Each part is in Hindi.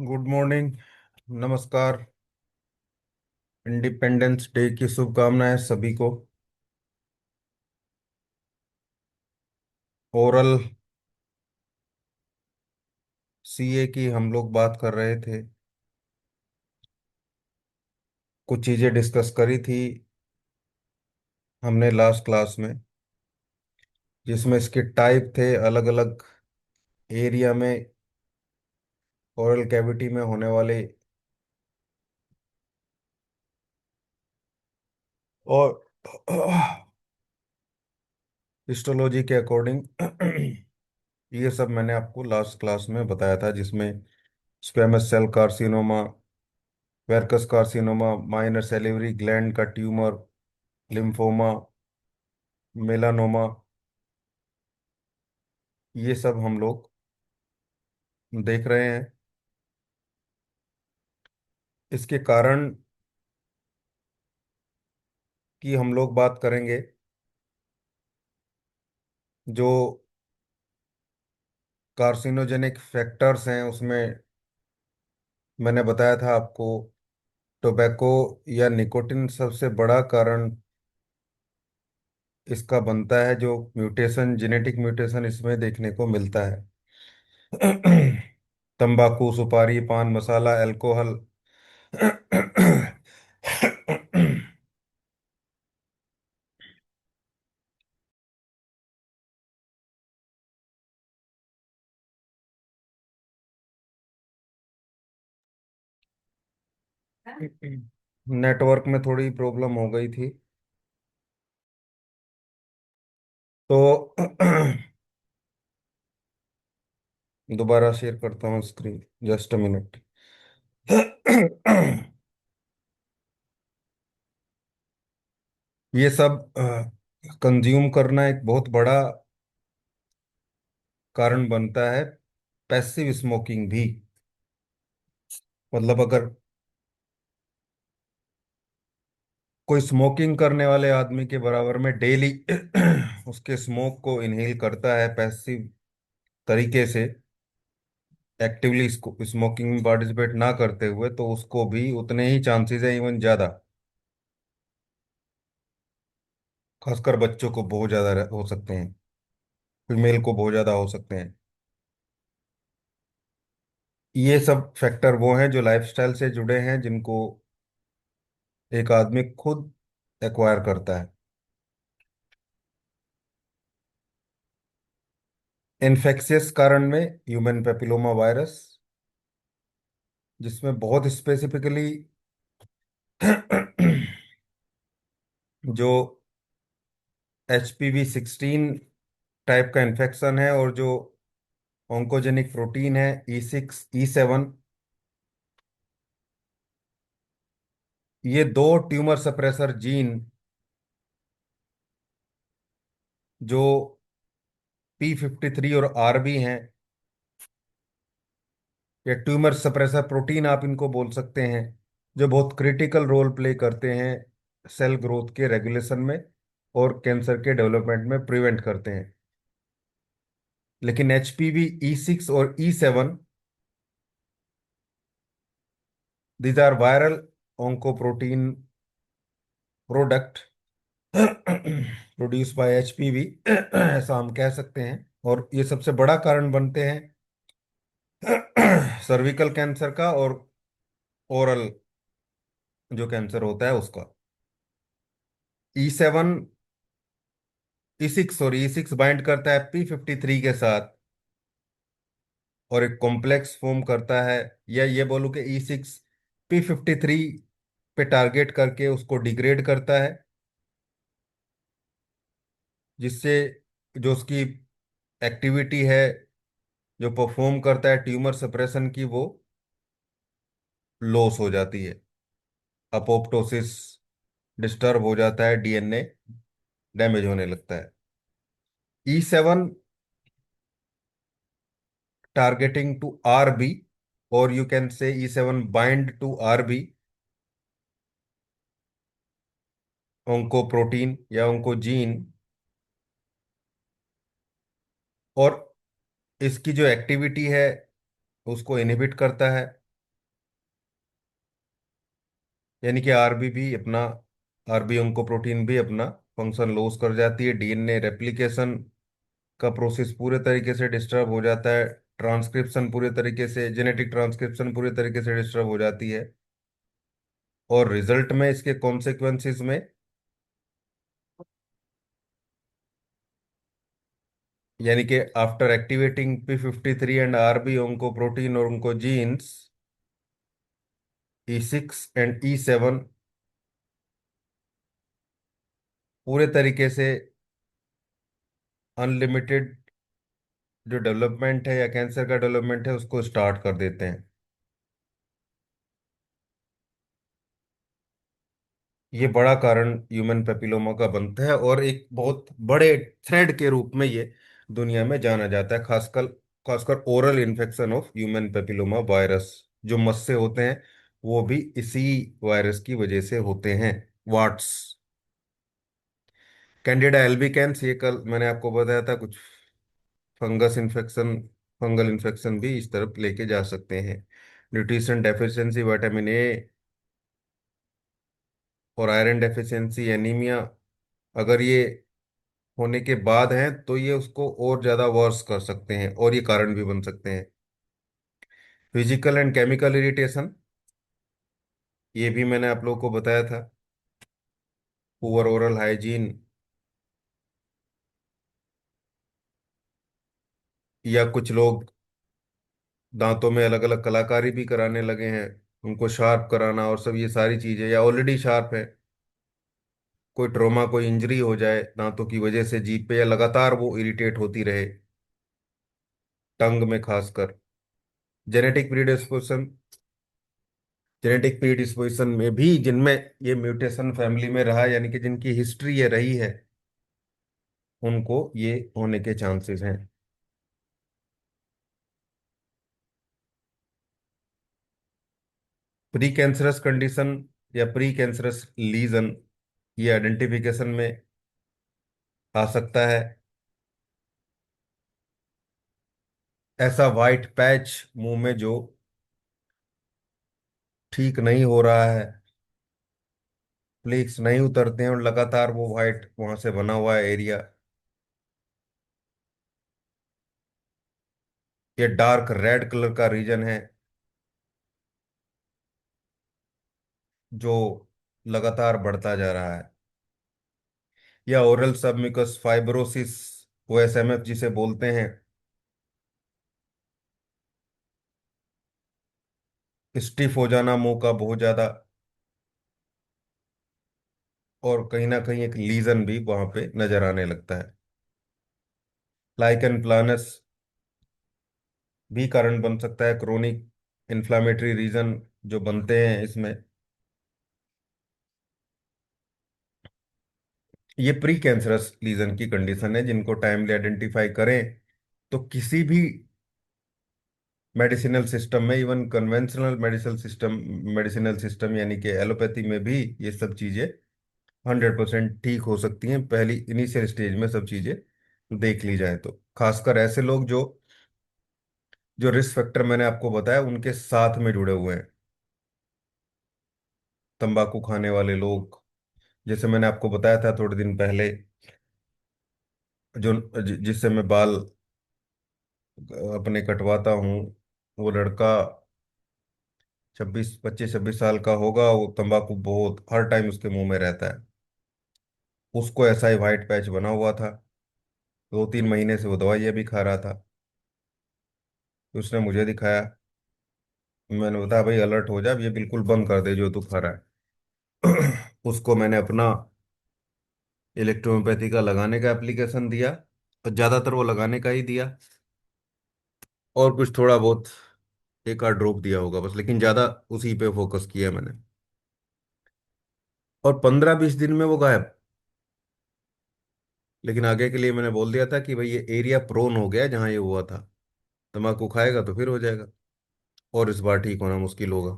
Good morning. नमस्कार। इंडिपेंडेंस डे की शुभकामनाएं सभी को। ओरल सीए की हम लोग बात कर रहे थे। कुछ चीजें डिस्कस करी थी हमने लास्ट क्लास में, जिसमें इसके टाइप थे अलग अलग एरिया में। ओरल कैविटी में होने वाले और हिस्टोलॉजी के अकॉर्डिंग ये सब मैंने आपको लास्ट क्लास में बताया था, जिसमें squamous cell carcinoma, verrucous carcinoma, minor salivary gland का ट्यूमर, लिम्फोमा, मेलानोमा, ये सब हम लोग देख रहे हैं। इसके कारण की हम लोग बात करेंगे। जो कार्सिनोजेनिक फैक्टर्स हैं उसमें मैंने बताया था आपको, टोबैको या निकोटिन सबसे बड़ा कारण इसका बनता है, जो म्यूटेशन, जेनेटिक म्यूटेशन इसमें देखने को मिलता है। तंबाकू, सुपारी, पान मसाला, अल्कोहल, नेटवर्क में थोड़ी प्रॉब्लम हो गई थी तो दोबारा शेयर करता हूँ स्क्रीन, जस्ट अ मिनट। ये सब कंज्यूम करना एक बहुत बड़ा कारण बनता है। पैसिव स्मोकिंग भी, मतलब अगर कोई स्मोकिंग करने वाले आदमी के बराबर में डेली उसके स्मोक को इनहेल करता है पैसिव तरीके से, एक्टिवली स्मोकिंग में पार्टिसिपेट ना करते हुए, तो उसको भी उतने ही चांसेस है, इवन ज्यादा। खासकर बच्चों को बहुत ज्यादा हो सकते हैं, फीमेल को बहुत ज्यादा हो सकते हैं। ये सब फैक्टर वो हैं जो लाइफस्टाइल से जुड़े हैं, जिनको एक आदमी खुद एक्वायर करता है। इन्फेक्शियस कारण में ह्यूमन पेपिलोमा वायरस, जिसमें बहुत स्पेसिफिकली जो HPV 16 टाइप का इन्फेक्शन है, और जो ऑन्कोजेनिक प्रोटीन है E6 E7, ये दो ट्यूमर सप्रेसर जीन जो P53 और RB हैं, या ट्यूमर सप्रेसर प्रोटीन आप इनको बोल सकते हैं, जो बहुत क्रिटिकल रोल प्ले करते हैं सेल ग्रोथ के रेगुलेशन में और कैंसर के डेवलपमेंट में प्रिवेंट करते हैं। लेकिन HPV E6 और E7, these are viral oncoprotein product produce by HPV, ऐसा हम कह सकते हैं। और ये सबसे बड़ा कारण बनते हैं सर्विकल कैंसर का और ओरल जो कैंसर होता है उसका। E7, E6 और E6 बाइंड करता है P53 के साथ, और एक कॉम्प्लेक्स फॉर्म करता है, या ये बोलूं कि E6 P53 पे टारगेट करके उसको डिग्रेड करता है, जिससे जो उसकी एक्टिविटी है, जो परफॉर्म करता है ट्यूमर सप्रेशन की, वो लॉस हो जाती है। अपोप्टोसिस डिस्टर्ब हो जाता है, DNA डैमेज होने लगता है। E7 टारगेटिंग टू RB, और you can say E7 bind to RB, ओंकोप्रोटीन या ओंकोजीन, और इसकी जो एक्टिविटी है उसको इनहिबिट करता है। यानी कि आरबी भी अपना, आरबी oncoprotein भी अपना फंक्शन लॉस कर जाती है, डीएनए रेप्लिकेशन का प्रोसेस पूरे तरीके से डिस्टर्ब हो जाता है, ट्रांसक्रिप्शन पूरे तरीके से, जेनेटिक ट्रांसक्रिप्शन पूरे तरीके से डिस्टर्ब हो जाती है, और रिजल्ट में इसके कॉन्सिक्वेंसेस में, यानी कि after activating p53 and RB oncoprotein और oncogenes E6 एंड E7 पूरे तरीके से अनलिमिटेड जो डेवलपमेंट है या कैंसर का डेवलपमेंट है उसको स्टार्ट कर देते हैं। ये बड़ा कारण ह्यूमन पेपिलोमा का बनता है, और एक बहुत बड़े थ्रेड के रूप में ये दुनिया में जाना जाता है, खासकर खासकर oral infection of human papilloma virus, जो मस्से होते हैं वो भी इसी वायरस की वजह से होते हैं। वाट्स, कैंडिडा एल्बिकेंस, ये कल मैंने आपको बताया था, कुछ फंगस इन्फेक्शन, फंगल इन्फेक्शन भी इस तरफ लेके जा सकते हैं। न्यूट्रिशन डेफिशिएंसी, विटामिन ए और आयरन डेफिशिएंसी, एनीमिया, अगर ये होने के बाद हैं तो ये उसको और ज्यादा वर्स कर सकते हैं, और ये कारण भी बन सकते हैं। फिजिकल एंड केमिकल इरिटेशन, ये भी मैंने आप लोगों को बताया था। पुअर ओरल हाइजीन, या कुछ लोग दांतों में अलग अलग कलाकारी भी कराने लगे हैं, उनको शार्प कराना और सब, ये सारी चीजें, या ऑलरेडी शार्प है, कोई ट्रॉमा कोई इंजरी हो जाए दांतों की वजह से जीभ पे, या लगातार वो इरिटेट होती रहे, टंग में खासकर। जेनेटिक प्रीडिस्पोजिशन, जेनेटिक प्रीडिस्पोजिशन में भी जिनमें ये म्यूटेशन फैमिली में रहा, यानी कि जिनकी हिस्ट्री ये रही है, उनको ये होने के चांसेस हैं। प्री कैंसरस कंडीशन या प्री कैंसरस लीजन, ये आइडेंटिफिकेशन में आ सकता है। ऐसा वाइट पैच मुंह में जो ठीक नहीं हो रहा है, फ्लेक्स नहीं उतरते हैं और लगातार वो वाइट वहां से बना हुआ है एरिया, ये डार्क रेड कलर का रीजन है जो लगातार बढ़ता जा रहा है। या ओरल सबम्यूकस फाइब्रोसिस, ओएसएमएफ जिसे बोलते हैं, स्टिफ हो जाना मुंह का बहुत ज्यादा, और कहीं ना कहीं एक लीजन भी वहां पे नजर आने लगता है। लाइकन प्लानस भी कारण बन सकता है, क्रोनिक इन्फ्लामेटरी रीजन जो बनते हैं इसमें। ये प्री कैंसरस लीजन की कंडीशन है, जिनको टाइमली आइडेंटिफाई करें तो किसी भी मेडिसिनल सिस्टम में, इवन कन्वेंशनल मेडिसिनल सिस्टम यानी कि एलोपैथी में भी, ये सब चीजें 100% ठीक हो सकती हैं, पहली इनिशियल स्टेज में सब चीजें देख ली जाए तो। खासकर ऐसे लोग जो जो रिस्क फैक्टर मैंने आपको बताया उनके साथ में जुड़े हुए हैं, तंबाकू खाने वाले लोग, जैसे मैंने आपको बताया था थोड़े दिन पहले, जो जिससे मैं बाल अपने कटवाता हूँ, वो लड़का 25-26 साल का होगा, वो तंबाकू बहुत हर टाइम उसके मुंह में रहता है, उसको ऐसा ही वाइट पैच बना हुआ था, 2-3 महीने से वो दवाइयाँ भी खा रहा था। तो उसने मुझे दिखाया, मैंने बताया भाई अलर्ट हो जा, ये बिल्कुल बंद कर दे जो तू खा रहा है। उसको मैंने अपना इलेक्ट्रोहोम्योपैथी का लगाने का एप्लीकेशन दिया, और ज्यादातर वो लगाने का ही दिया, और कुछ थोड़ा बहुत एक आध ड्रॉप दिया होगा बस, लेकिन ज्यादा उसी पे फोकस किया मैंने। और 15-20 दिन में वो गायब। लेकिन आगे के लिए मैंने बोल दिया था कि भाई ये एरिया प्रोन हो गया है जहाँ ये हुआ था, तम्बाकू खाएगा तो फिर हो जाएगा, और इस बार ठीक होना मुश्किल होगा।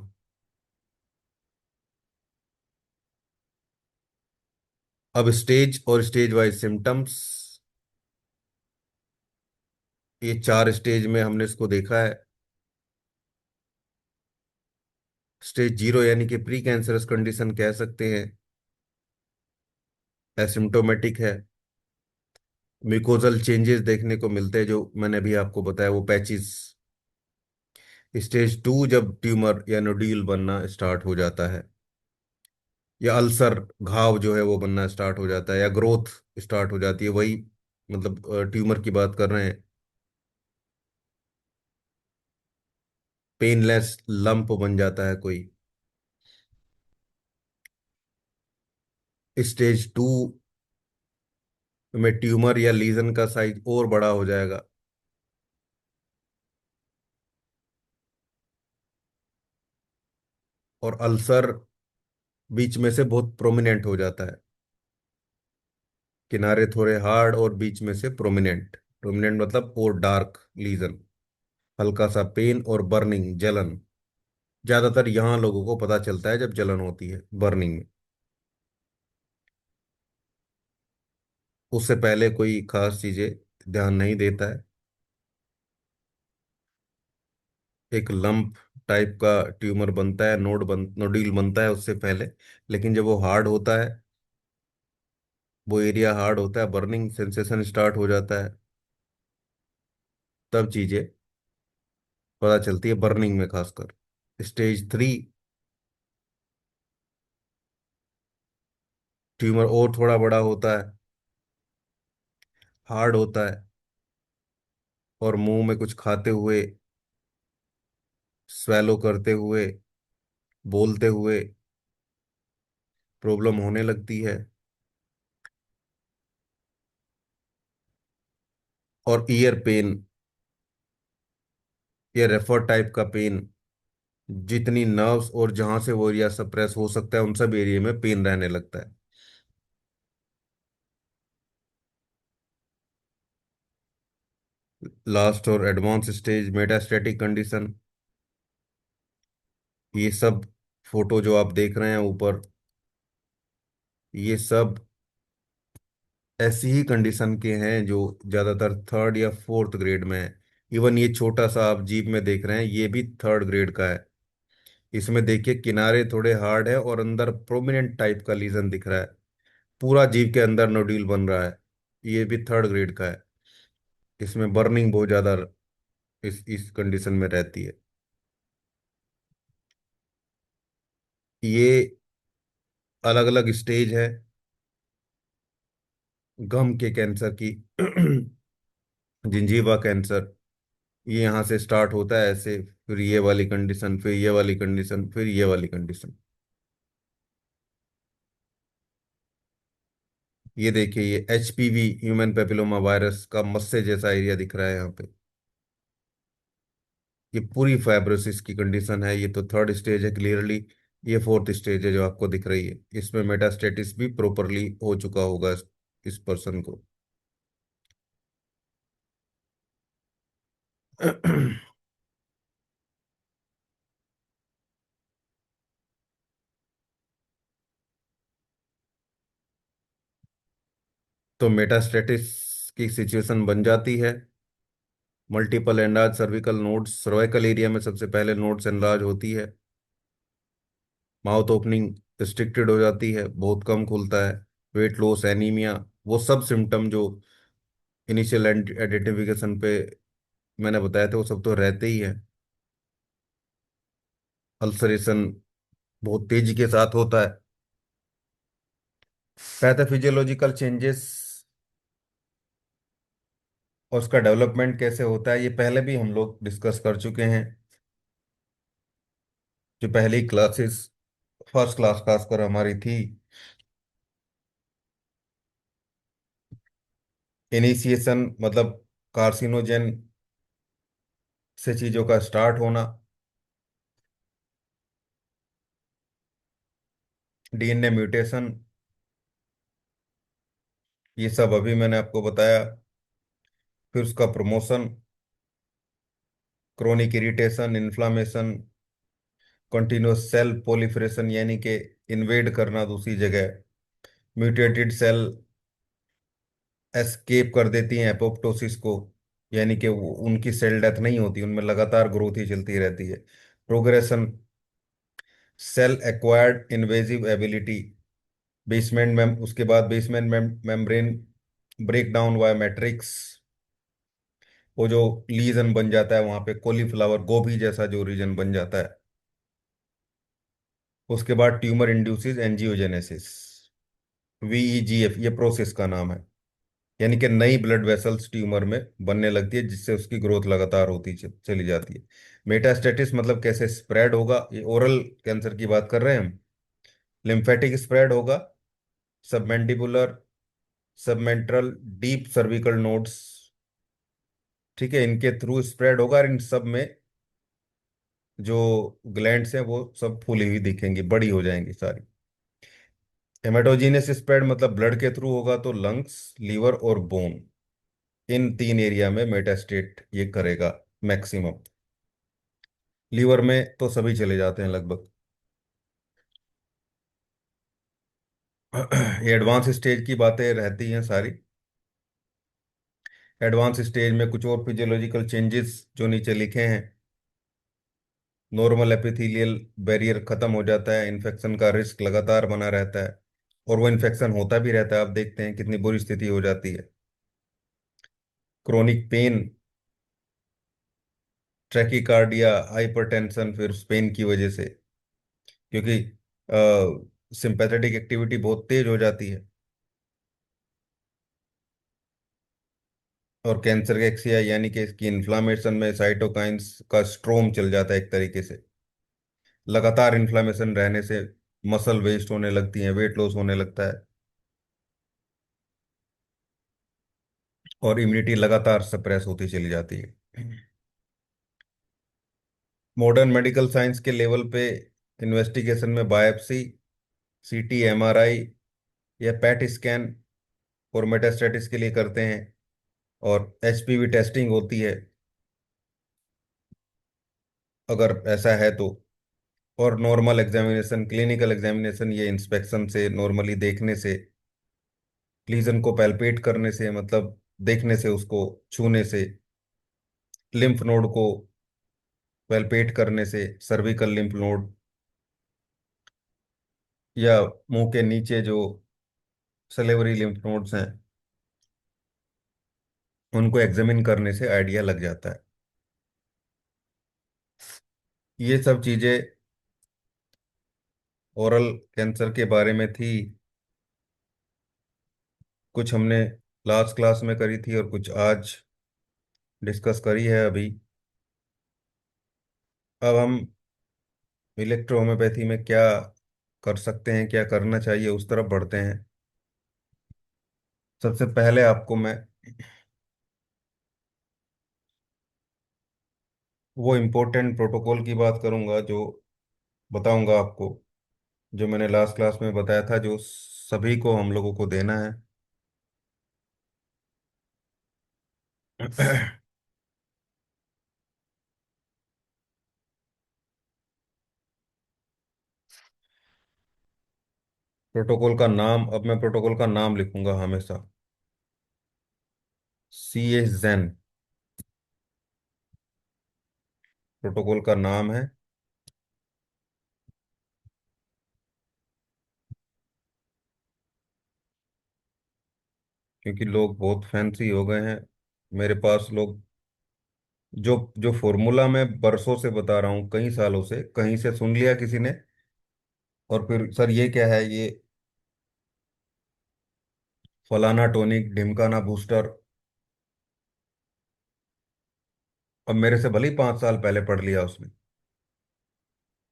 अब स्टेज और स्टेज वाइज सिम्टम्स, ये 4 स्टेज में हमने इसको देखा है। स्टेज 0 यानी कि प्री कैंसरस कंडीशन कह सकते हैं, एसिम्टोमेटिक है। म्यूकोजल चेंजेस देखने को मिलते हैं, जो मैंने भी आपको बताया, वो पैचिस। स्टेज 2 जब ट्यूमर या नोड्यूल बनना स्टार्ट हो जाता है, या अल्सर घाव जो है वो बनना स्टार्ट हो जाता है, या ग्रोथ स्टार्ट हो जाती है, वही मतलब ट्यूमर की बात कर रहे हैं। पेनलेस लंप बन जाता है कोई। स्टेज 2 में ट्यूमर या लीजन का साइज और बड़ा हो जाएगा, और अल्सर बीच में से बहुत प्रोमिनेंट हो जाता है। किनारे थोड़े हार्ड और बीच में से प्रोमिनेंट। प्रोमिनेंट मतलब और डार्क लीजन। हल्का सा पेन और बर्निंग, जलन। ज्यादातर यहाँ लोगों को पता चलता है जब जलन होती है, बर्निंग में। उससे पहले कोई खास चीजें ध्यान नहीं देता है। एक लंप टाइप का ट्यूमर बनता है, नोड्यूल बनता है उससे पहले। लेकिन जब वो हार्ड होता है, वो एरिया हार्ड होता है, बर्निंग सेंसेशन स्टार्ट हो जाता है, तब चीजें पता चलती है, बर्निंग में खासकर। स्टेज 3, ट्यूमर और थोड़ा बड़ा होता है, हार्ड होता है, और मुंह में कुछ खाते हुए, स्वेलो करते हुए, बोलते हुए प्रॉब्लम होने लगती है। और ईयर पेन या रेफर टाइप का पेन, जितनी नर्व्स और जहां से वो एरिया सप्रेस हो सकता है, उन सब एरिया में पेन रहने लगता है। लास्ट और एडवांस स्टेज, मेटास्टेटिक कंडीशन। ये सब फोटो जो आप देख रहे हैं ऊपर, ये सब ऐसी ही कंडीशन के हैं जो ज्यादातर थर्ड या फोर्थ ग्रेड में है। इवन ये छोटा सा आप जीभ में देख रहे हैं, ये भी थर्ड ग्रेड का है। इसमें देखिए, किनारे थोड़े हार्ड है और अंदर प्रोमिनेंट टाइप का लीजन दिख रहा है। पूरा जीभ के अंदर नोड्यूल बन रहा है। ये भी थर्ड ग्रेड का है। इसमें बर्निंग बहुत ज्यादा इस कंडीशन में रहती है। ये अलग अलग स्टेज है गम के कैंसर की। जिंजीवा कैंसर, ये यहाँ से स्टार्ट होता है ऐसे, फिर ये वाली कंडीशन, फिर ये वाली कंडीशन, फिर ये वाली कंडीशन। ये देखिए, ये HPV, ह्यूमन पेपिलोमा वायरस का मस्से जैसा एरिया दिख रहा है यहाँ पे। ये पूरी फाइब्रोसिस की कंडीशन है। ये तो थर्ड स्टेज है क्लियरली। ये फोर्थ स्टेज है जो आपको दिख रही है। इसमें मेटास्टेटिस भी प्रॉपरली हो चुका होगा इस पर्सन को। तो मेटास्टेटिस की सिचुएशन बन जाती है। मल्टीपल एंडाज सर्विकल नोड्स, सर्वाइकल एरिया में सबसे पहले नोड्स एनलार्ज होती है। माउथ ओपनिंग रिस्ट्रिक्टेड हो जाती है, बहुत कम खुलता है। वेट लॉस, एनीमिया, वो सब सिम्टम जो इनिशियल आइडेंटिफिकेशन पे मैंने बताया था, वो सब तो रहते ही है। अल्सरेशन बहुत तेजी के साथ होता है। पैथोफिजियोलॉजिकल चेंजेस और उसका डेवलपमेंट कैसे होता है, ये पहले भी हम लोग डिस्कस कर चुके हैं। जो पहली क्लासेस, फर्स्ट क्लास खासकर हमारी थी, इनिशिएशन मतलब कार्सिनोजेन से चीजों का स्टार्ट होना, DNA म्यूटेशन, ये सब अभी मैंने आपको बताया। फिर उसका promotion, chronic irritation, inflammation, continuous cell proliferation यानी कि इन्वेड करना दूसरी जगह, म्यूटेटेड सेल एस्केप कर देती हैं एपोप्टोसिस को, यानी कि उनकी सेल डेथ नहीं होती, उनमें लगातार ग्रोथ ही चलती रहती है। Progression, cell acquired invasive ability, basement में उसके बाद basement membrane break down via matrix, वो जो लीजन बन जाता है वहां पे कॉलीफ्लावर गोभी जैसा जो रीजन बन जाता है। उसके बाद ट्यूमर इंड्यूसिस एंजियोजेनेसिस, वीईजीएफ, ये प्रोसेस का नाम है। यानी कि नई ब्लड वेसल्स ट्यूमर में बनने लगती है जिससे उसकी ग्रोथ लगातार होती चली जाती है। मेटास्टेटिस मतलब कैसे स्प्रेड होगा, ये ओरल कैंसर की बात कर रहे हैं हम। लिम्फेटिक स्प्रेड होगा, सबमेंडिबुलर, सबमेंट्रल, डीप सर्विकल नोड्स, ठीक है, इनके थ्रू स्प्रेड होगा, और इन सब में जो ग्लैंड्स हैं वो सब फूली हुई दिखेंगी, बड़ी हो जाएंगी सारी। हेमाटोजीनियस स्प्रेड मतलब ब्लड के थ्रू होगा तो लंग्स, लीवर और बोन, इन तीन एरिया में मेटास्टेट ये करेगा मैक्सिमम। लीवर में तो सभी चले जाते हैं लगभग। ये एडवांस स्टेज की बातें रहती हैं सारी। एडवांस स्टेज में कुछ और फिजियोलॉजिकल चेंजेस जो नीचे लिखे हैं। नॉर्मल एपिथेलियल बैरियर खत्म हो जाता है, इन्फेक्शन का रिस्क लगातार बना रहता है, और वो इन्फेक्शन होता भी रहता है, आप देखते हैं कितनी बुरी स्थिति हो जाती है। क्रोनिक पेन, ट्रैकीकार्डिया, हाइपरटेंशन, फिर पेन की वजह से, क्योंकि सिंपैथेटिक एक्टिविटी बहुत तेज हो जाती है। और कैंसर के एक्सिया यानी कि इसकी इन्फ्लामेशन में साइटोकाइंस का स्ट्रोम चल जाता है एक तरीके से। लगातार इन्फ्लामेशन रहने से मसल वेस्ट होने लगती है, वेट लॉस होने लगता है, और इम्यूनिटी लगातार सप्रेस होती चली जाती है। मॉडर्न मेडिकल साइंस के लेवल पे इन्वेस्टिगेशन में बायोप्सी, सीटी, एमआरआई या पैट स्कैन और मेटास्टेटिस के लिए करते हैं, और एचपीवी टेस्टिंग होती है अगर ऐसा है तो। और नॉर्मल एग्जामिनेशन, क्लिनिकल एग्जामिनेशन, ये इंस्पेक्शन से, नॉर्मली देखने से, लीजन को पैल्पेट करने से, मतलब देखने से, उसको छूने से, लिम्फ नोड को पैल्पेट करने से, सर्विकल लिम्फ नोड, या मुंह के नीचे जो सलेवरी लिम्फ नोड्स हैं उनको एग्जामिन करने से आइडिया लग जाता है। ये सब चीजें ओरल कैंसर के बारे में थी। कुछ हमने लास्ट क्लास में करी थी और कुछ आज डिस्कस करी है अभी। अब हम इलेक्ट्रोहोम्योपैथी में क्या कर सकते हैं, क्या करना चाहिए, उस तरफ बढ़ते हैं। सबसे पहले आपको मैं वो इम्पोर्टेंट प्रोटोकॉल की बात करूंगा, जो बताऊंगा आपको, जो मैंने लास्ट क्लास में बताया था, जो सभी को हम लोगों को देना है। प्रोटोकॉल का नाम, अब मैं प्रोटोकॉल का नाम लिखूंगा हमेशा, CH जैन प्रोटोकॉल का नाम है। क्योंकि लोग बहुत फैंसी हो गए हैं मेरे पास, लोग जो जो फॉर्मूला मैं बरसों से बता रहा हूँ, कई सालों से, कहीं से सुन लिया किसी ने, और फिर सर ये क्या है, ये फलाना टॉनिक, ढिमकाना बूस्टर। अब मेरे से भले ही 5 साल पहले पढ़ लिया उसने,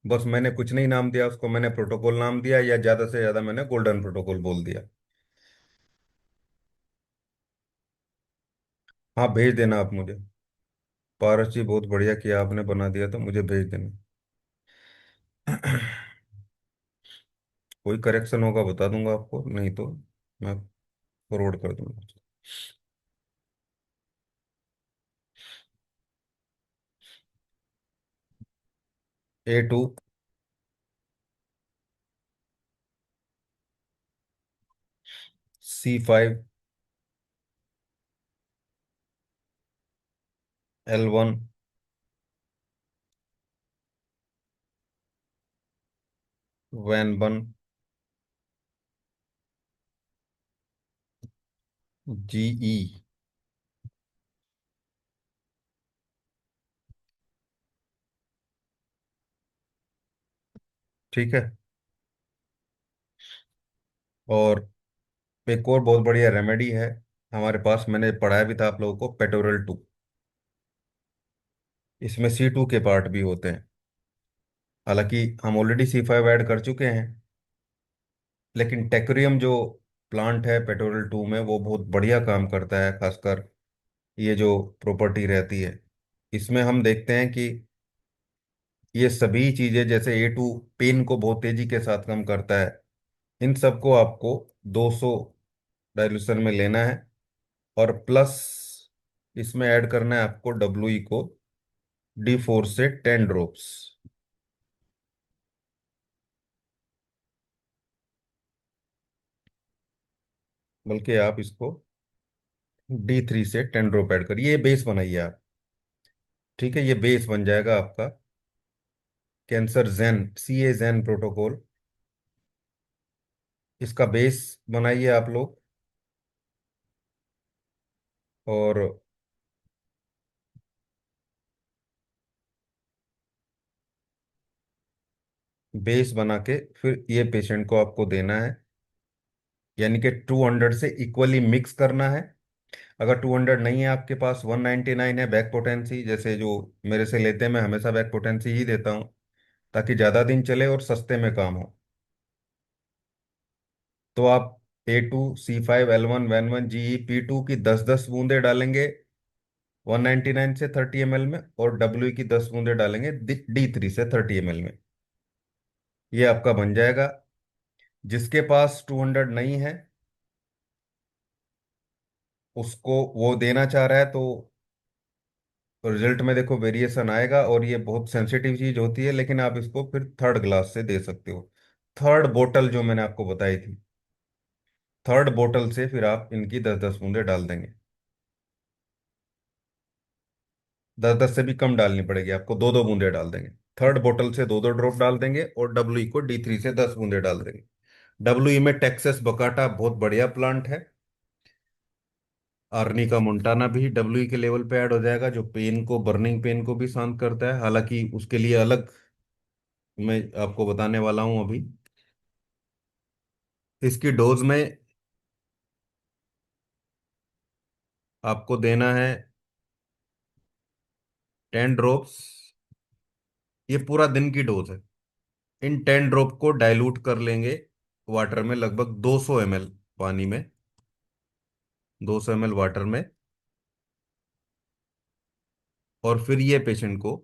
बस मैंने कुछ नहीं नाम दिया उसको, मैंने प्रोटोकॉल नाम दिया, या ज्यादा से ज्यादा मैंने गोल्डन प्रोटोकॉल बोल दिया। हाँ, भेज देना आप मुझे। पारस जी, बहुत बढ़िया किया आपने, बना दिया तो मुझे भेज देना। कोई करेक्शन होगा बता दूंगा आपको, नहीं तो मैं फॉरवर्ड कर दूंगा। A2, C5, L1, वैन बन GE। ठीक है। और एक और बहुत बढ़िया रेमेडी है हमारे पास, मैंने पढ़ाया भी था आप लोगों को, पेटोरल 2। इसमें C2 के पार्ट भी होते हैं। हालांकि हम ऑलरेडी C5 ऐड कर चुके हैं, लेकिन टेक्रियम जो प्लांट है पेटोरल 2 में वो बहुत बढ़िया काम करता है, खासकर ये जो प्रॉपर्टी रहती है इसमें हम देखते हैं कि ये सभी चीजें, जैसे A2 पेन को बहुत तेजी के साथ कम करता है, इन सबको आपको 200 डाइल्यूशन में लेना है। और प्लस इसमें ऐड करना है आपको WE को, D4 से 10 ड्रॉप्स। बल्कि आप इसको D3 से 10 ड्रॉप ऐड करिए, ये बेस बनाइए आप। ठीक है, ये बेस बन जाएगा आपका cancer Jain, CA Jain protocol. इसका बेस बनाइए आप लोग। और बेस बना के फिर ये पेशेंट को आपको देना है, यानी कि 200 से इक्वली मिक्स करना है। अगर 200 नहीं है आपके पास, 199 है बैक पोटेंसी, जैसे जो मेरे से लेते हैं, मैं हमेशा बैक पोटेंसी ही देता हूँ ताकि ज़्यादा दिन चले और सस्ते में काम हो। तो आप A2 C5 L1 WAN1 GE P2 की 10-10 बूंदे डालेंगे 199 से 30 ml में, और WE की 10 बूंदे डालेंगे D3 से 30 ml में। ये आपका बन जाएगा। जिसके पास 200 नहीं है, उसको वो देना चाह रहा है तो रिजल्ट में देखो वेरिएशन आएगा, और ये बहुत सेंसिटिव चीज होती है, लेकिन आप इसको फिर थर्ड ग्लास से दे सकते हो। थर्ड बोतल जो मैंने आपको बताई थी, थर्ड बोतल से फिर आप इनकी 10-10 बूंदे डाल देंगे। 10-10 से भी कम डालनी पड़ेगी आपको, 2-2 बूंदे डाल देंगे। थर्ड बोतल से 2-2 ड्रॉप डाल देंगे, और WE को D3 से 10 बूंदे डाल देंगे। WE में टेक्सास बकाटा बहुत बढ़िया प्लांट है। आर्नी का मोंटाना भी WE के लेवल पे ऐड हो जाएगा, जो पेन को, बर्निंग पेन को भी शांत करता है। हालांकि उसके लिए अलग मैं आपको बताने वाला हूं अभी। इसकी डोज में आपको देना है 10 ड्रॉप्स। ये पूरा दिन की डोज है। इन 10 ड्रॉप को डाइल्यूट कर लेंगे वाटर में, लगभग 200 ml पानी में, 200 ml वाटर में। और फिर ये पेशेंट को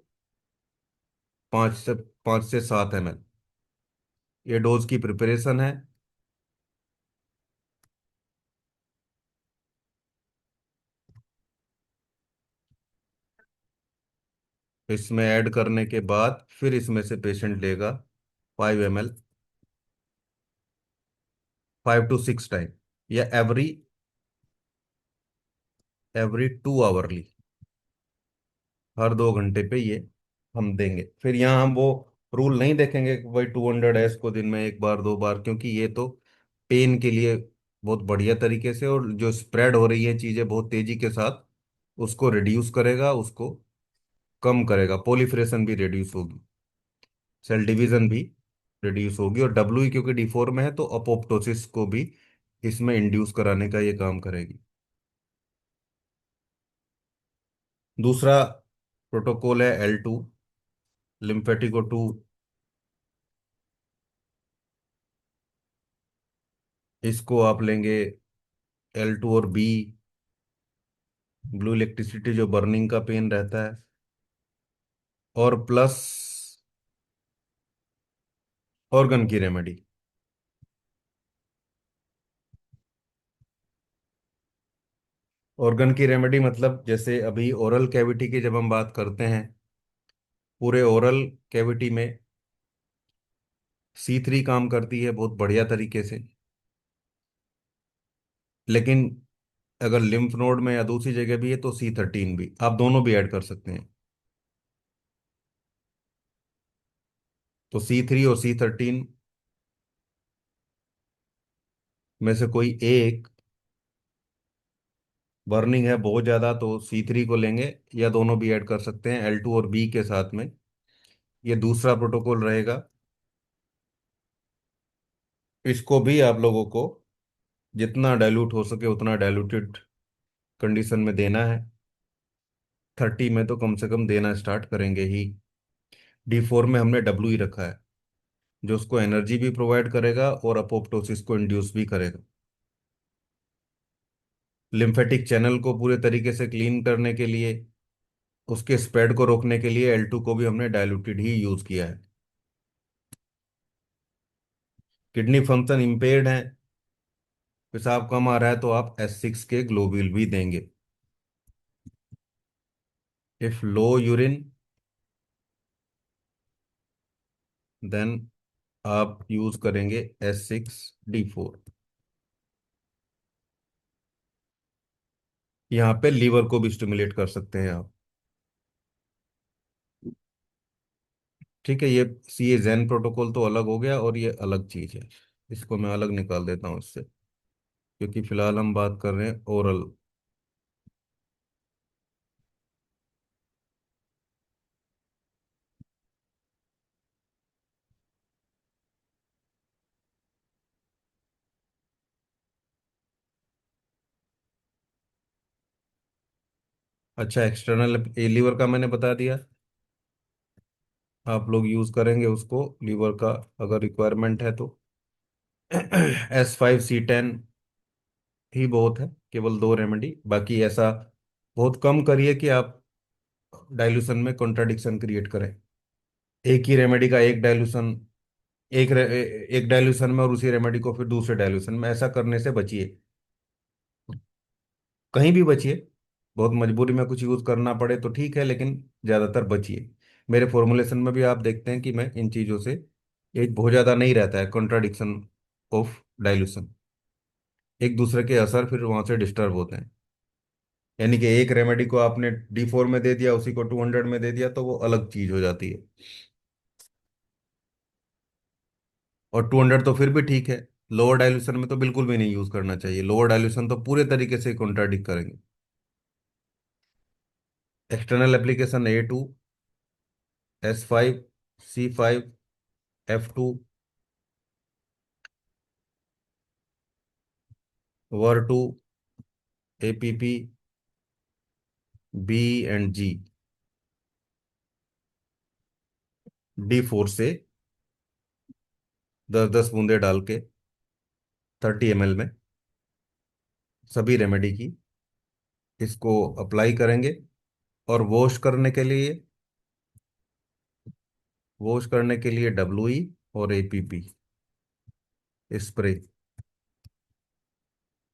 5 से 7 ml, ये डोज की प्रिपरेशन है। इसमें ऐड करने के बाद फिर इसमें से पेशेंट लेगा 5 ml, 5 to 6 टाइम, या एवरी 2 आवरली, हर 2 घंटे पे ये हम देंगे। फिर यहाँ हम वो रूल नहीं देखेंगे कि भाई 200 को दिन में एक बार 2 बार, क्योंकि ये तो पेन के लिए बहुत बढ़िया तरीके से, और जो स्प्रेड हो रही है चीज़ें बहुत तेजी के साथ, उसको रिड्यूस करेगा, उसको कम करेगा। पोलिफरेशन भी रिड्यूस होगी, सेल डिवीजन भी रिड्यूस होगी, और WE क्योंकि D4 में है तो अपोप्टोसिस को भी इसमें इंड्यूस कराने का ये काम करेगी। दूसरा प्रोटोकॉल है L2, लिम्फेटिको 2। इसको आप लेंगे L2 और B, ब्लू इलेक्ट्रिसिटी जो बर्निंग का पेन रहता है, और प्लस ऑर्गन की रेमेडी। ऑर्गन की रेमेडी मतलब जैसे अभी ओरल कैविटी की जब हम बात करते हैं, पूरे ओरल कैविटी में C3 काम करती है बहुत बढ़िया तरीके से। लेकिन अगर लिम्फ नोड में या दूसरी जगह भी है तो C13 भी, आप दोनों भी ऐड कर सकते हैं। तो C3 और C13 में से कोई एक बर्निंग है बहुत ज़्यादा तो C3 को लेंगे, या दोनों भी ऐड कर सकते हैं L2 और B के साथ में। ये दूसरा प्रोटोकॉल रहेगा। इसको भी आप लोगों को जितना डाइल्यूट हो सके उतना डाइल्यूटेड कंडीशन में देना है। 30 में तो कम से कम देना स्टार्ट करेंगे ही। D4 में हमने W ही रखा है, जो उसको एनर्जी भी प्रोवाइड करेगा और अपोप्टोसिस को इंड्यूस भी करेगा। लिम्फेटिक चैनल को पूरे तरीके से क्लीन करने के लिए, उसके स्प्रेड को रोकने के लिए L2 को भी हमने डाइल्यूटेड ही यूज किया है। किडनी फंक्शन इम्पेयर्ड है, पेशाब कम आ रहा है, तो आप S6 के ग्लोब्यूल भी देंगे। इफ लो यूरिन, देन आप यूज करेंगे S6D4। यहाँ पे लीवर को भी स्टिमुलेट कर सकते हैं आप। ठीक है, ये सी ए जैन प्रोटोकॉल तो अलग हो गया और ये अलग चीज है। इसको मैं अलग निकाल देता हूँ इससे, क्योंकि फिलहाल हम बात कर रहे हैं ओरल। अच्छा, एक्सटर्नल लीवर का मैंने बता दिया। आप लोग यूज करेंगे उसको लीवर का, अगर रिक्वायरमेंट है तो। S5C10 ही बहुत है, केवल दो रेमेडी, बाकी ऐसा बहुत कम करिए कि आप डाइल्यूशन में कॉन्ट्राडिक्शन क्रिएट करें। एक ही रेमेडी का एक डाइल्यूशन, एक डाइल्यूशन में, और उसी रेमेडी को फिर दूसरे डाइल्यूशन में, ऐसा करने से बचिए। कहीं भी बचिए। बहुत मजबूरी में कुछ यूज करना पड़े तो ठीक है, लेकिन ज्यादातर बचिए। मेरे फॉर्मुलेशन में भी आप देखते हैं कि मैं इन चीजों से, ये बहुत ज्यादा नहीं रहता है कॉन्ट्राडिक्शन ऑफ डाइल्यूशन। एक दूसरे के असर फिर वहां से डिस्टर्ब होते हैं। यानी कि एक रेमेडी को आपने D4 में दे दिया, उसी को 200 में दे दिया, तो वो अलग चीज हो जाती है। और 200 तो फिर भी ठीक है। लोअर डाइल्यूशन में तो बिल्कुल भी नहीं यूज करना चाहिए। लोअर डाइल्यूशन तो पूरे तरीके से कॉन्ट्राडिक्ट करेंगे। External application A2, S5, C5, F2, Ver2, APP, B and G। D4 से 10-10 बूंदे डाल के 30 ml में सभी रेमेडी की, इसको अप्लाई करेंगे। और वॉश करने के लिए WE और APP स्प्रे।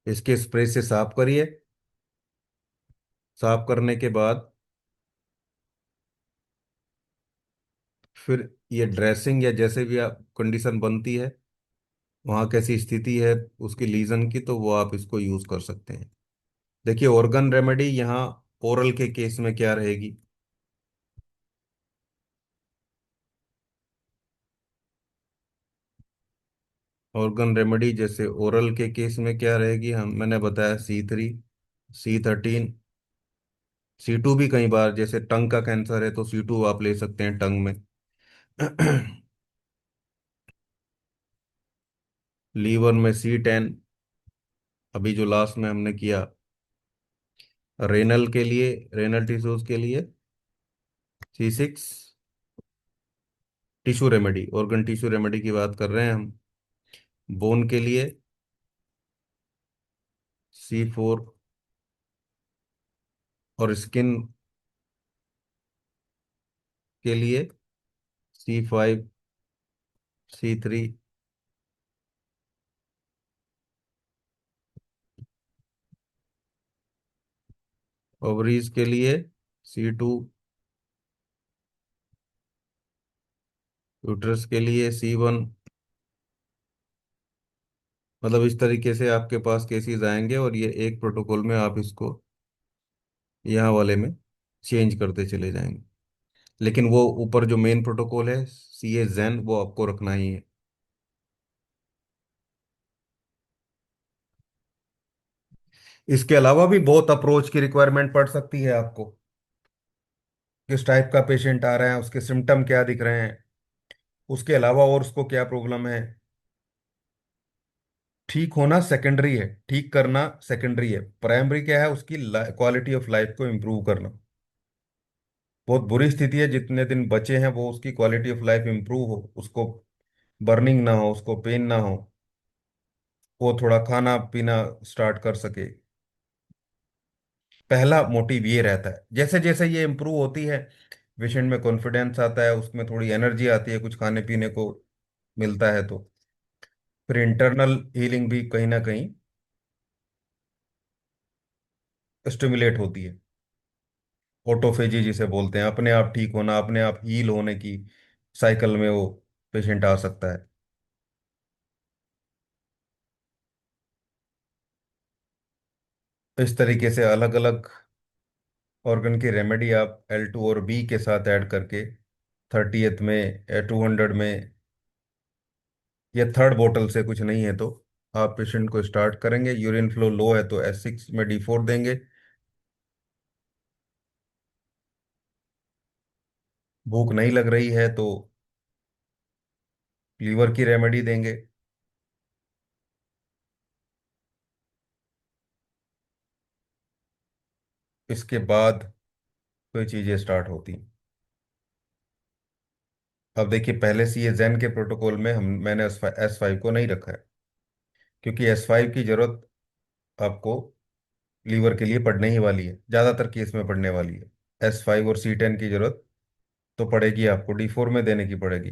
इसके स्प्रे से साफ करिए। साफ करने के बाद फिर ये ड्रेसिंग, या जैसे भी आप कंडीशन बनती है, वहाँ कैसी स्थिति है उसकी लीजन की, तो वो आप इसको यूज कर सकते हैं। देखिए, ऑर्गन रेमेडी यहाँ ओरल के केस में क्या रहेगी। ऑर्गन रेमेडी जैसे ओरल के केस में क्या रहेगी, हम मैंने बताया C3, C13, C2 भी कई बार, जैसे टंग का कैंसर है तो C2 आप ले सकते हैं टंग में। लीवर में C10। अभी जो लास्ट में हमने किया रेनल के लिए, रेनल टिश्यूज के लिए C6। Tissue remedy, organ tissue remedy की बात कर रहे हैं हम। बोन के लिए C4, और स्किन के लिए C5, C3। ओवरीज के लिए C2। यूट्रस के लिए C1। मतलब इस तरीके से आपके पास केसेस आएंगे, और ये एक प्रोटोकॉल में आप इसको यहाँ वाले में चेंज करते चले जाएंगे। लेकिन वो ऊपर जो मेन प्रोटोकॉल है CA जैन, वो आपको रखना ही है। इसके अलावा भी बहुत अप्रोच की रिक्वायरमेंट पड़ सकती है आपको। किस टाइप का पेशेंट आ रहा है, उसके सिम्टम क्या दिख रहे हैं, उसके अलावा और उसको क्या प्रॉब्लम है। ठीक होना सेकेंडरी है, ठीक करना सेकेंडरी है। प्राइमरी क्या है, उसकी क्वालिटी ऑफ लाइफ को इम्प्रूव करना। बहुत बुरी स्थिति है, जितने दिन बचे हैं वो उसकी क्वालिटी ऑफ लाइफ इम्प्रूव हो, उसको बर्निंग ना हो, उसको पेन ना हो, वो थोड़ा खाना पीना स्टार्ट कर सके। पहला मोटिव ये रहता है। जैसे जैसे ये इम्प्रूव होती है, पेशेंट में कॉन्फिडेंस आता है, उसमें थोड़ी एनर्जी आती है, कुछ खाने पीने को मिलता है, तो फिर इंटरनल हीलिंग भी कहीं ना कहीं स्टिमुलेट होती है। ऑटोफेजी जिसे बोलते हैं, अपने आप ठीक होना, अपने आप हील होने की साइकिल में वो पेशेंट आ सकता है। इस तरीके से अलग अलग ऑर्गन की रेमेडी आप L2 और बी के साथ ऐड करके 30th में या 200 में या थर्ड बोतल से कुछ नहीं है तो आप पेशेंट को स्टार्ट करेंगे। यूरिन फ्लो लो है तो S6 में D4 देंगे। भूख नहीं लग रही है तो लीवर की रेमेडी देंगे। इसके बाद कोई चीज़ें स्टार्ट होती। अब देखिए, पहले से ये जैन के प्रोटोकॉल में हम मैंने S5 को नहीं रखा है, क्योंकि S5 की जरूरत आपको लीवर के लिए पड़ने ही वाली है, ज़्यादातर केस में पड़ने वाली है। S5 और C10 की जरूरत तो पड़ेगी, आपको D4 में देने की पड़ेगी,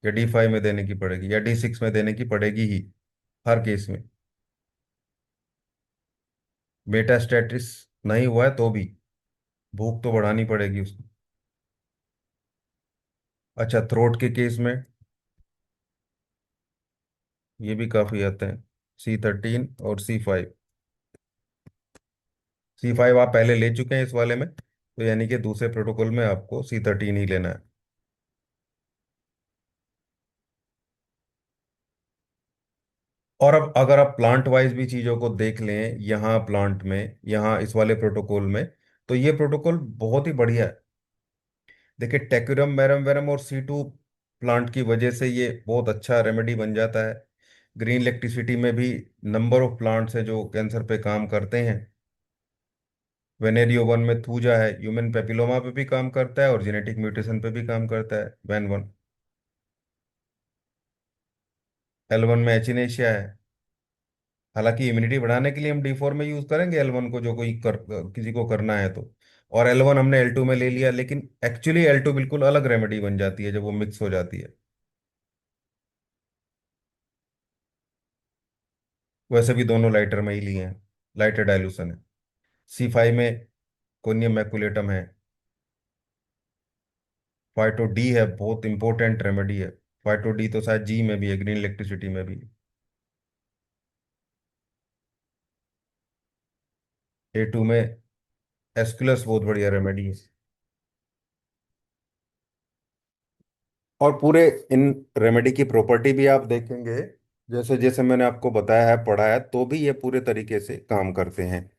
या D5 में देने की पड़ेगी, या D6 में देने की पड़ेगी ही, हर केस में। मेटास्टेटिस नहीं हुआ है तो भी भूख तो बढ़ानी पड़ेगी उसको। अच्छा, थ्रोट के केस में ये भी काफ़ी आते हैं, C13 और C5। C5 आप पहले ले चुके हैं इस वाले में, तो यानी कि दूसरे प्रोटोकॉल में आपको C13 ही लेना है। और अब अगर आप प्लांट वाइज भी चीज़ों को देख लें, यहाँ प्लांट में, यहाँ इस वाले प्रोटोकॉल में, तो ये प्रोटोकॉल बहुत ही बढ़िया है। देखिए, टेक्यूरम मैरम वेरम और C2 प्लांट की वजह से ये बहुत अच्छा रेमेडी बन जाता है। ग्रीन इलेक्ट्रिसिटी में भी नंबर ऑफ प्लांट्स हैं जो कैंसर पे काम करते हैं। वेनेरियो वन में थूजा है, ह्यूमन पेपिलोमा पे भी काम करता है और जेनेटिक म्यूटेशन पे भी काम करता है। वैन वन, L1 में एचिनेशिया है। हालांकि इम्यूनिटी बढ़ाने के लिए हम D4 में यूज करेंगे L1 को, जो किसी को करना है तो। और L1 हमने L2 में ले लिया, लेकिन एक्चुअली L2 बिल्कुल अलग रेमेडी बन जाती है जब वो मिक्स हो जाती है। वैसे भी दोनों लाइटर में ही लिए हैं, लाइटर डाइल्यूशन है। C5 में कोनियम मैकुलेटम है। फाइटो डी है, बहुत इंपॉर्टेंट रेमेडी है। फाइटो डी तो शायद जी में भी है, ग्रीन इलेक्ट्रिसिटी में भी। A2 में एस्कुलस बहुत बढ़िया रेमेडी है। और पूरे इन रेमेडी की प्रॉपर्टी भी आप देखेंगे, जैसे जैसे मैंने आपको बताया है, पढ़ा है, तो भी ये पूरे तरीके से काम करते हैं।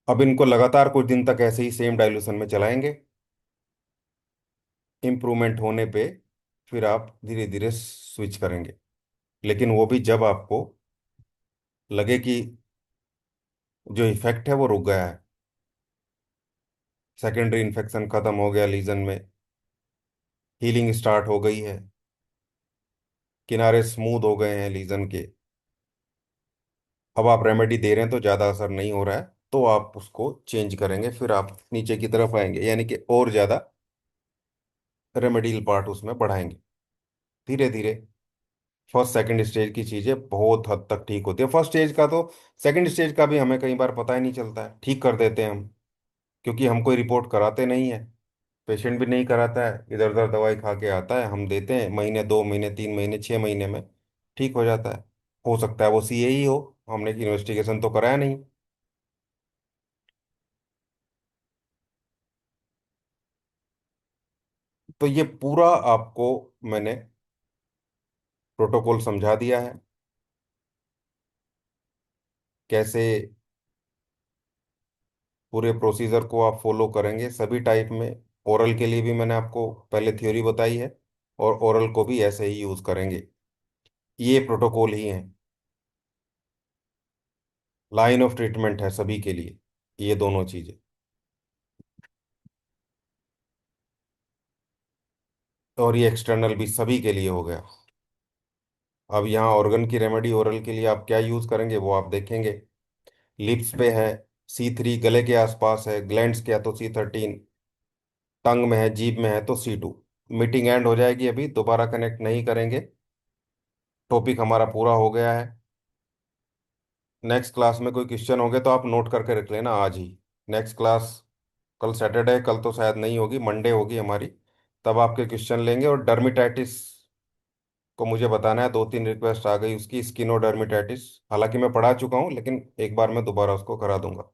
अब इनको लगातार कुछ दिन तक ऐसे ही सेम डाइल्यूशन में चलाएंगे। इम्प्रूवमेंट होने पे फिर आप धीरे धीरे स्विच करेंगे, लेकिन वो भी जब आपको लगे कि जो इफेक्ट है वो रुक गया है, सेकेंडरी इन्फेक्शन खत्म हो गया लीजन में, हीलिंग स्टार्ट हो गई है, किनारे स्मूथ हो गए हैं लीजन के। अब आप रेमेडी दे रहे हैं तो ज़्यादा असर नहीं हो रहा है, तो आप उसको चेंज करेंगे, फिर आप नीचे की तरफ आएंगे, यानी कि और ज़्यादा रेमेडियल पार्ट उसमें बढ़ाएंगे धीरे धीरे। फर्स्ट सेकंड स्टेज की चीज़ें बहुत हद तक ठीक होती है। फर्स्ट स्टेज का तो सेकंड स्टेज का भी हमें कई बार पता ही नहीं चलता है, ठीक कर देते हैं हम, क्योंकि हम कोई रिपोर्ट कराते नहीं है, पेशेंट भी नहीं कराता है, इधर उधर दवाई खा के आता है, हम देते हैं, महीने 2 महीने 3 महीने 6 महीने में ठीक हो जाता है। हो सकता है वो CA ही हो, हमने इन्वेस्टिगेशन तो कराया नहीं। तो ये पूरा आपको मैंने प्रोटोकॉल समझा दिया है, कैसे पूरे प्रोसीजर को आप फॉलो करेंगे सभी टाइप में। ओरल के लिए भी मैंने आपको पहले थ्योरी बताई है, और ओरल को भी ऐसे ही यूज करेंगे। ये प्रोटोकॉल ही है, लाइन ऑफ ट्रीटमेंट है सभी के लिए, ये दोनों चीजें। और ये एक्सटर्नल भी सभी के लिए हो गया। अब यहाँ ऑर्गन की रेमेडी ओरल के लिए आप क्या यूज करेंगे वो आप देखेंगे। लिप्स पे है C3, गले के आसपास है ग्लैंड्स के, या तो C13, टंग में है, जीभ में है तो C2। मीटिंग एंड हो जाएगी, अभी दोबारा कनेक्ट नहीं करेंगे। टॉपिक हमारा पूरा हो गया है। नेक्स्ट क्लास में कोई क्वेश्चन होंगे तो आप नोट करके रख लेना आज ही। नेक्स्ट क्लास कल सैटरडे है, कल तो शायद नहीं होगी, मंडे होगी हमारी। तब आपके क्वेश्चन लेंगे। और डर्मिटाइटिस को मुझे बताना है, 2-3 रिक्वेस्ट आ गई उसकी, स्किनोडर्मिटाइटिस। हालांकि मैं पढ़ा चुका हूँ, लेकिन एक बार मैं दोबारा उसको करा दूंगा।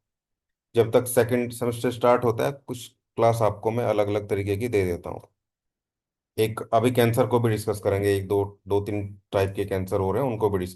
जब तक सेकंड सेमेस्टर स्टार्ट होता है, कुछ क्लास आपको मैं अलग अलग तरीके की दे देता हूँ। एक अभी कैंसर को भी डिस्कस करेंगे, एक दो दो तीन टाइप के कैंसर हो रहे हैं, उनको भी डिस्कस